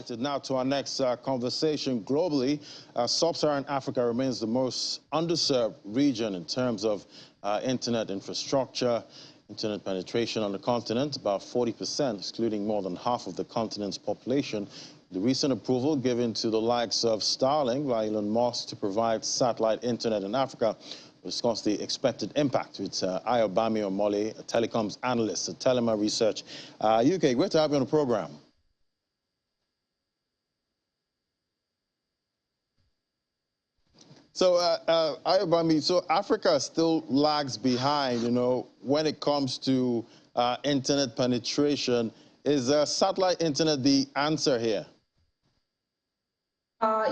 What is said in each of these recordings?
United. Now to our next conversation. Globally, sub-Saharan Africa remains the most underserved region in terms of internet infrastructure, internet penetration on the continent, about 40%, excluding more than half of the continent's population. The recent approval given to the likes of Starlink by Elon Musk to provide satellite internet in Africa. We'll discuss the expected impact with Ayobami Omole, a telecoms analyst at Telema Research. UK, great to have you on the program. So, Ayobami, so Africa still lags behind, when it comes to internet penetration. Is satellite internet the answer here?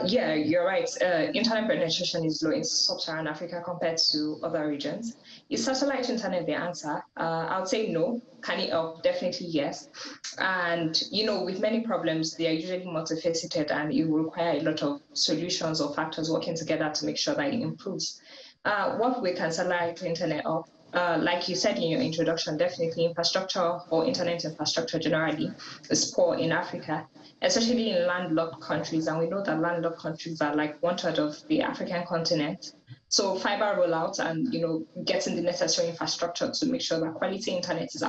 Yeah, you're right. Internet penetration is low in sub-Saharan Africa compared to other regions. Is satellite internet the answer? I would say no. Can it help? Definitely yes. And, with many problems, they are usually multifaceted and it will require a lot of solutions or factors working together to make sure that it improves. What way can satellite internet help? Like you said in your introduction, definitely infrastructure or internet infrastructure generally is poor in Africa, especially in landlocked countries. And we know that landlocked countries are like 1/3 of the African continent. So fiber rollout and, getting the necessary infrastructure to make sure that quality internet is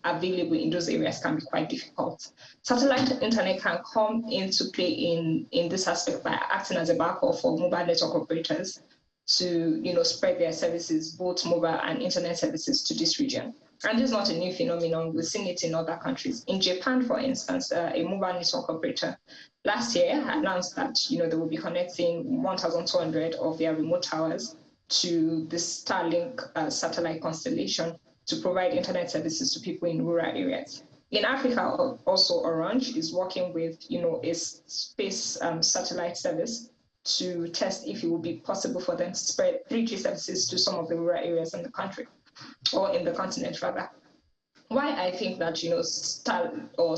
available in those areas can be quite difficult. Satellite internet can come into play in this aspect by acting as a backup for mobile network operators to spread their services, both mobile and internet services, to this region. And this is not a new phenomenon. We've seen it in other countries. In Japan, for instance, a mobile network operator last year announced that they will be connecting 1,200 of their remote towers to the Starlink satellite constellation to provide internet services to people in rural areas. In Africa, also Orange is working with a space satellite service to test if it will be possible for them to spread 3G services to some of the rural areas in the country, or in the continent rather. Why I think that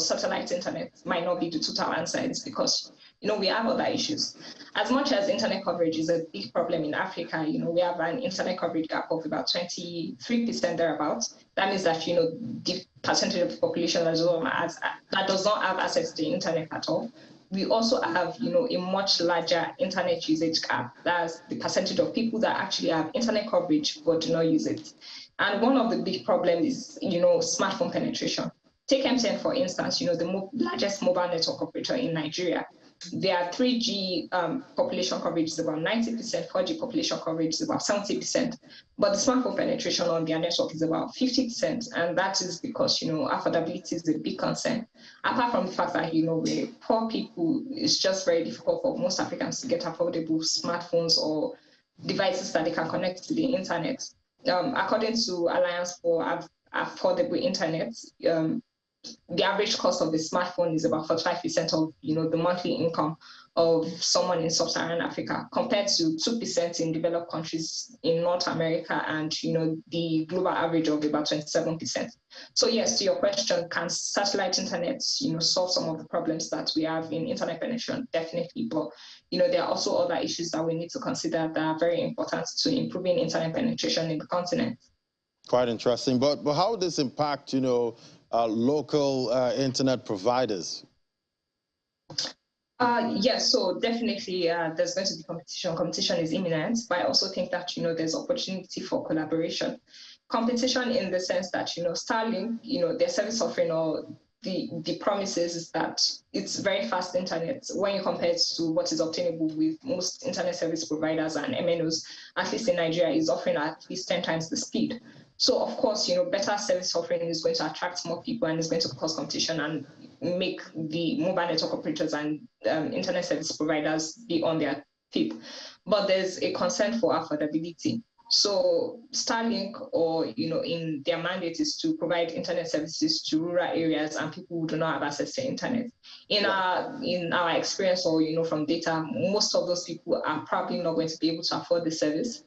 satellite internet might not be the total answer is because we have other issues. As much as internet coverage is a big problem in Africa, we have an internet coverage gap of about 23% thereabouts. That means that the percentage of the population that does not have access to the internet at all. We also have, a much larger internet usage gap. That's the percentage of people that actually have internet coverage but do not use it. And one of the big problems is, smartphone penetration. Take MTN, for instance, the largest mobile network operator in Nigeria. Their 3G population coverage is about 90%, 4G population coverage is about 70%, but the smartphone penetration on their network is about 50%, and that is because, affordability is a big concern. Apart from the fact that, with poor people, it's just very difficult for most Africans to get affordable smartphones or devices that they can connect to the internet. According to Alliance for Affordable Internet, the average cost of the smartphone is about 45% of the monthly income of someone in sub-Saharan Africa, compared to 2% in developed countries in North America, and the global average of about 27%. So yes, to your question, can satellite internet solve some of the problems that we have in internet penetration? Definitely, but there are also other issues that we need to consider that are very important to improving internet penetration in the continent. Quite interesting, but how would this impact local internet providers? Yes, so definitely there's going to be competition. Competition is imminent, but I also think that there's opportunity for collaboration. Competition in the sense that Starlink, their service offering or the promises is that it's very fast internet when you compare it to what is obtainable with most internet service providers, and MNOs, at least in Nigeria, is offering at least 10 times the speed. So of course, better service offering is going to attract more people and is going to cause competition and make the mobile network operators and internet service providers be on their feet. But there's a concern for affordability. So Starlink, or in their mandate, is to provide internet services to rural areas and people who do not have access to internet. In our experience, or from data, most of those people are probably not going to be able to afford the service.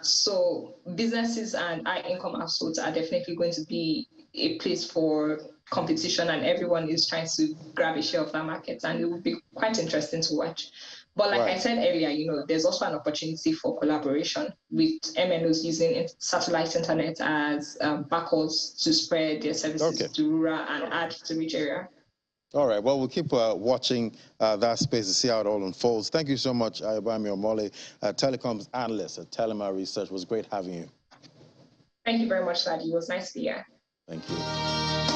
So businesses and high-income households are definitely going to be a place for competition, and everyone is trying to grab a share of that market, and it will be quite interesting to watch. But like I said earlier, there's also an opportunity for collaboration with MNOs using satellite internet as backhauls to spread their services to rural and add to rich area. All right. Well, we'll keep watching that space to see how it all unfolds. Thank you so much, Ayobami Omole, telecoms analyst at Telema Research. It was great having you. Thank you very much, Ladi. It was nice to be here. Thank you.